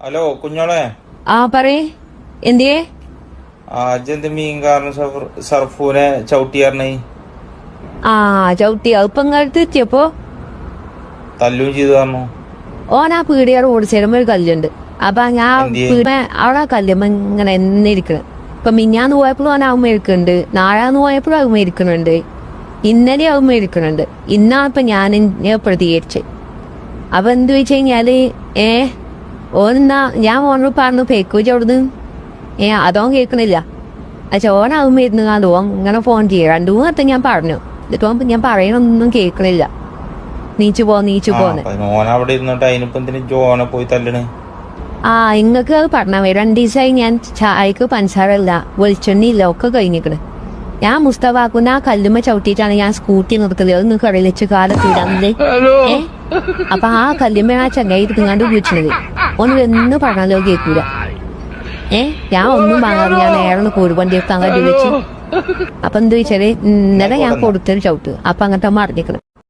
Hello കുഞ്ഞോളെ. പറയേ എന്തിയേ? അജന്ത് മീൻകാരൻ സർഫൂനെ ചവിട്ടിയാർന്നേ. ചവിട്ടി അതിപ്പോ ഇങ്ങടുത്ത് എത്തിയപ്പോ തല്ലും ചെയ്തു പറഞ്ഞു. ഓനാ പീടിയാറ് റോഡ് ചേരുമ്പോ ഒരു കല്ലുണ്ട്. അപ്പൊ ഞാൻ അവിടെ കല്ലുമ്പോ ഇങ്ങനെ എന്നെ ഇരിക്കണ്. ഇപ്പൊ മിഞ്ഞാന്ന് പോയപ്പോഴും ഓൻ ആവുമ്പോ ഇരിക്കുന്നുണ്ട്, നാളാന്ന് പോയപ്പോഴും ആവുമ്പോ ഇരിക്കുന്നുണ്ട്, ഇന്നലെ ആവുമ്പോ ഇരിക്കുന്നുണ്ട്. ഇന്നാണിപ്പൊ ഞാൻ പ്രതികരിച്ച്. അപ്പൊ എന്ത് വെച്ച് കഴിഞ്ഞാല് ഓനെന്നാ ഞാൻ ഓനോട് പറഞ്ഞു പേക്കൂച്ച അവിടുന്ന് അതോ കേൾക്കണില്ല. ഓനാവുമ്പോ ഇരുന്ന് കാണ്ടോ ഇങ്ങനെ ഫോൺ ചെയ്യാം. 2-3 വട്ടം ഞാൻ പറഞ്ഞു, എന്നിട്ട് ഞാൻ പറയണൊന്നും കേൾക്കണില്ല. നീച്ചു പോന്ന് അവിടെ ഇരുന്നിട്ട് അതിനിപ്പോ എന്തിനു ജോനെ പോയി തല്ലണ്? ഇങ്ങക്ക് അത് പറഞ്ഞാ 2 ദിവസമായി ഞാൻ ചായക്ക് പഞ്ചസാരല്ല, വെളിച്ചെണ്ണയില്ല, ഒക്കെ കഴിഞ്ഞിക്കണ്. ഞാൻ മുസ്തഫാക്കുന്ന ആ കല്ലുമ്മ ചവിട്ടിയിട്ടാണ് ഞാൻ സ്കൂട്ടി നിർത്തത്. അത് നിങ്ങൾക്ക് അറിയില്ല, കാലത്തിടാന്നില്ലേ. അപ്പൊ ആ കല്ലുമ്മ ആ ചങ്ങായി തിങ്ങാണ്ട് ഉപയോഗിച്ചത് ഓന് എന്ന് പറഞ്ഞാലോ കേൾക്കൂല. ഞാൻ ഒന്നും വാങ്ങാറില്ല, ഞാൻ നേരെ കോഴിവണ്ടി എടുത്ത് അങ്ങോട്ട് വെച്ച്. അപ്പൊ എന്താ വെച്ചാല് ഇന്നലെ ഞാൻ കൊടുത്തൊരു ചവിട്ട്. അപ്പൊ അങ്ങനത്തെ മറിഞ്ഞിക്കണം.